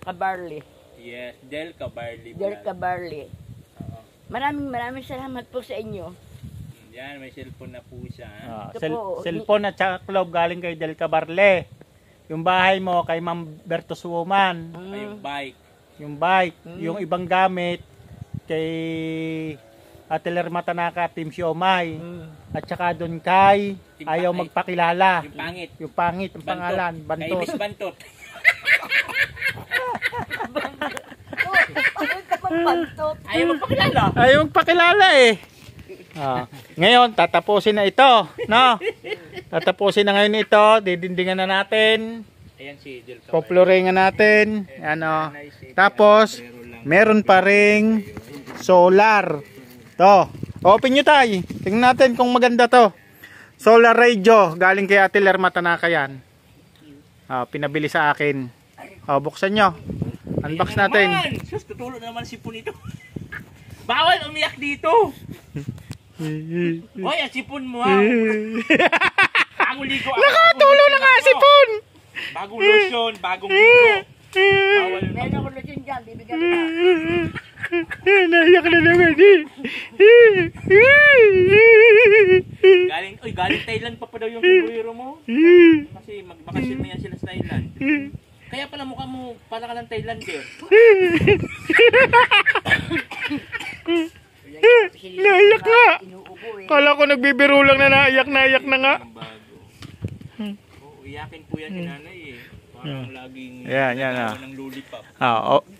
Cabarli. Yes, Del Cabarli. Del Cabarli. Oo. Maraming salamat po sa inyo. Yan, may cellphone na po siya. Cellphone at saka club galing kay Del Cabarle. Yung bahay mo kay Ma'am Bertos Woman. Yung bike. Yung bike. Yung ibang gamit kay Ateler Matanaka, Team Siomay. At saka doon kay ayaw magpakilala. Yung pangit. Yung pangit, ang pangalan. Bantot. Kay Miss Bantot. Ayaw magpakilala. Ayaw magpakilala eh. Ngayon, tatapusin na ito. No? Tatapusin na ngayon ito. Didindingan na natin. Ayan si Del Cabarli. Poploringan natin. Ano. Tapos, meron pa ring solar. To. Open nyo tayo. Tingnan natin kung maganda to. Solar radio. Galing kay Ate Lerma Tanaka yan. Pinabili sa akin. Buksan nyo. Unbox natin. Sus, tutulo naman si Sipon ito. Bawal umiyak dito. Hoy, ang sipon mo ha. Bagong ligo. Nakatulo na nga sipon. Bagong lotion, bagong ligo. Bawal na. Meron ako lotion dyan, bibigyan kita. Naiyak na naman eh. Galing Thailand pa daw yung kumbuyero mo. Kasi magbakasyon na yan sila sa Thailand. Kaya pala mukha mo para ka ng Thailander. Naiyak nga. Kala ko nagbibiro lang na naiyak na nga. Iyakin po yan si nanay eh. Parang laging yan ng lollipop.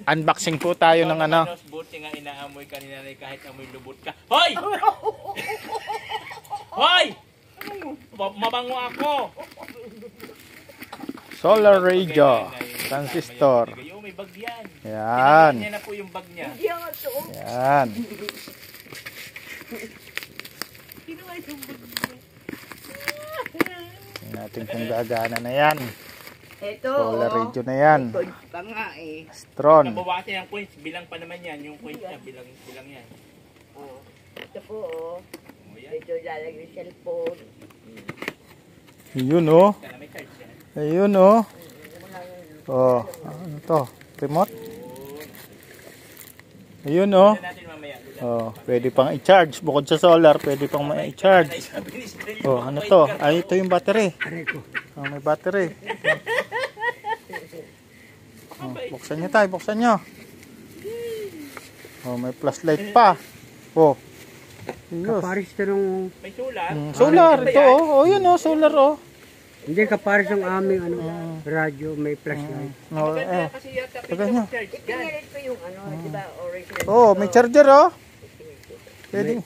Unboxing po tayo ng ano. Buti nga inaamoy ka ni nanay kahit amoy lubot ka. Hoy! Hoy! Mabango ako. Solar radio. Transistor. May bag yan. Yan. Yan na po yung bag niya. Yan. Tingnan natin kung gagana na yan. Ito. Solar radio na yan. Pa nga eh. Stron. Nabawasan yung coins. Bilang pa naman yan. Yung coins niya. Bilang yan. Ito po Ito lalagay yung cellphone. Ayun oh. May charge yan. Ayun oh. Ano to? Remote? Ayun oh. Pwede pang i-charge. Bukod sa solar, pwede pang i-charge. Ano to? Ito yung battery. May battery. Buksan nyo tayo, buksan nyo. May flashlight pa. Kaparis ito nung... May solar? Solar, ito yun solar Hindi, kaparis ng aming radyo, may flashlight. Kasi yata charge. Ipinilit ko yung di ba, original. May charger Pwede.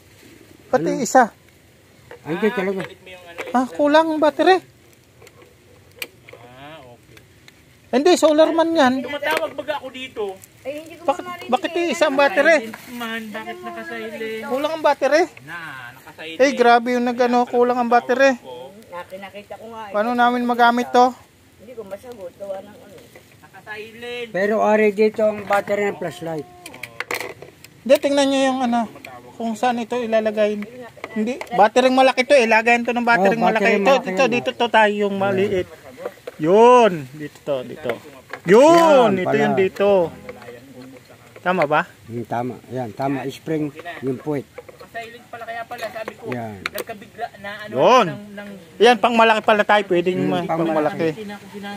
Pati isa. Hindi talaga. Kulang ang battery. Okay. Hindi, solar man yan. Tumatawag baga ako dito. Ay, hindi ko Bakit isa ang battery? Man, bakit nakasilent? Kulang ang battery. Nakasilent. Grabe yung kulang ang battery. Nakita ko nga. Paano namin magamit to? Hindi ko masagot. Tawa ng Nakasilent. Pero ari dito ang battery ng flashlight. Hindi, tingnan nyo yung kung saan ito ilalagay. Hindi, battery malaki to. Ilagayin to ng battery malaki. Dito to tayo yung maliit. Yun. Dito. Yun. Ito yung dito. Tama ba? Tama. Yan, tama. Spring yung puwet. Silent pala kaya pala. Sabi ko, nagkabigla na yun. Yan, pang malaki pala tayo. Pwede pang malaki.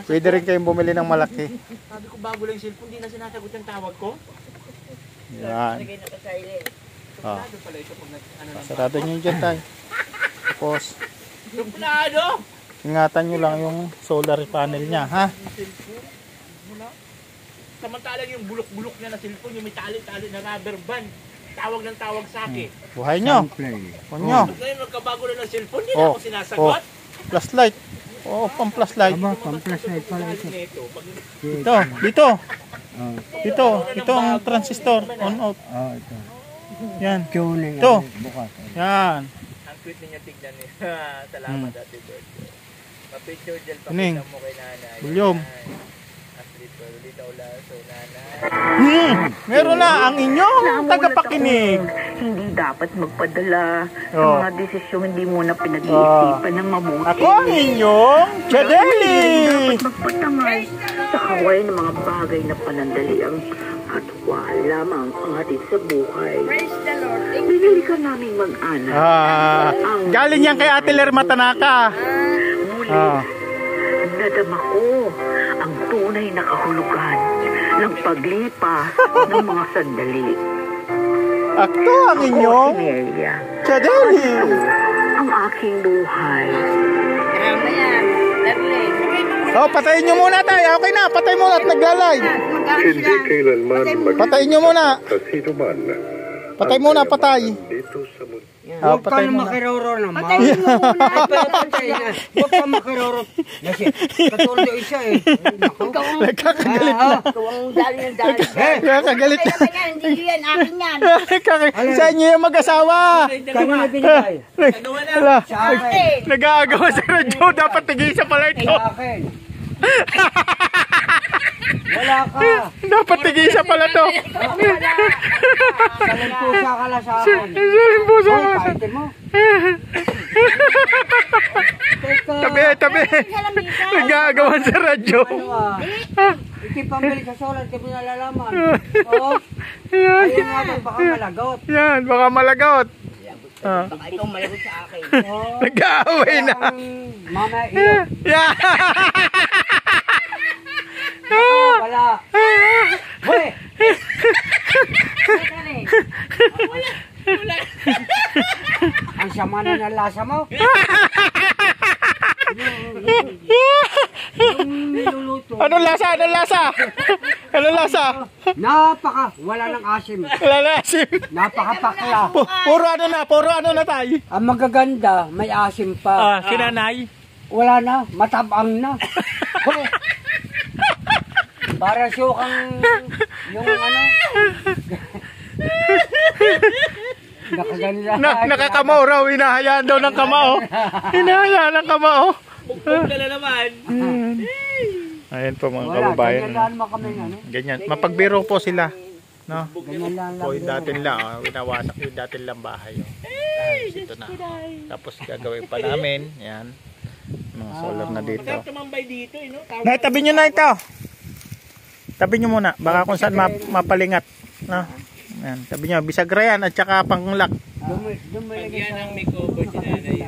Pwede rin kayong bumili ng malaki. Sabi ko, bago lang yung cellphone. Hindi na sinasagot yung tawag ko. Yan. Sarado nyo dyan tayo. Tapos, ingatan nyo lang yung solar panel nya, ha? Samantalang yung bulok-bulok niya na cellphone, yung may tali-tali na rubber band. Tawag ng tawag sa akin. Buhay nyo. Ngayon, magkabago na ng cellphone, hindi na ako sinasagot. Flashlight. Pang flashlight. Pang flashlight pala ito. Dito. Ito ang transistor. On out. Ito. Yan. Tuning. Ito. Bukas. Yan. Ang tweet niya tignan niya. Salamat Ate George. Mapicture dyan pa Ining. kita mo kay nanay. Bulyom. Dito ula so nanay. Meron na ang inyong tagapakinig. Hindi dapat magpadala ng mga desisyong hindi mo na pinag-iisipan ng mabuti. Ako ang inyong Chadeli! Dapat magpatangay sa Nakaway ng mga bagay na panandaliang katwa lamang ang hatid sa buhay. Praise the Lord. Binili ka namin mag-anak. Galing yan kay Ate Lerma Tanaka. Nadama ko ang tunay na kahulugan ng paglipas ng mga sandali. Akto ang inyong Nelia, kadali. ang aking buhay. Tama yan. Darling. Oh, patayin nyo muna tayo. Okay na, patay muna at naglalay. Hindi kailanman Patayin nyo muna. sa sino man. Patay muna, patay. Dito sa mundo. Oh, Huwag ka patay na muna. makiroro naman. Patayin mo muna. Patay na. Huwag ka makiroro. Kasi katulad yung isa eh. Ikaw ang Nagkakagalit na. ikaw ang dali ng dali. Nagkakagalit na. Kaya yan, hindi yan. Akin yan. Sa inyo yung mag-asawa. Kami na binigay. Wala. Sa akin. Nag-aagawa sa radyo. Dapat tigisa pala ito. Sa akin. Wala ka. Dapat tigisa pala to. Salimpusa ka lang sa akin. Salimpusa ka Hoy, lang. kaitin mo. Teka. Tabi. Nag-aagawan sa radyo. Ano ah? Ikipambili sa solar, di mo nalalaman. Oo. Ayun nga daw, baka malagot. Yan, baka malagot. Baka ikaw malagot sa akin. Oo. Nag-aaway na. Ang mama iyo. Yan. Wala. Hoy! Ang sama na ng lasa mo. Yung niluluto. Anong lasa? Anong lasa? Anong lasa? Wala ng asim. Lalasim. Napakapakla. Puro ano na tayo. Ang magaganda, may asim pa. Sinanay. Wala na, matabang na. Hoy! Para siyokang yung ano. Nakaganda. Nakakamaw raw. Hinahayaan daw ng kamao. Hinahayaan ng kamao. Bugbog ka na naman. Ayan po mga Wala, kababayan. ganyan lang mo kami ano. Ganyan. Mapagbiro po sila. No? Ganyan lang Po lang. yung datin lang. Winawasak yung datin lang bahay. Ito na. Tapos gagawin pa namin. Yan. Mga solar na dito. Masarap tumambay dito, no? Tabi nyo na ito. Tabi nyo muna. Baka kung saan mapalingat. No? Yan. Tabi nyo. Bisagra yan at saka panglak. Dumilagay Yan ang makeover si nanay.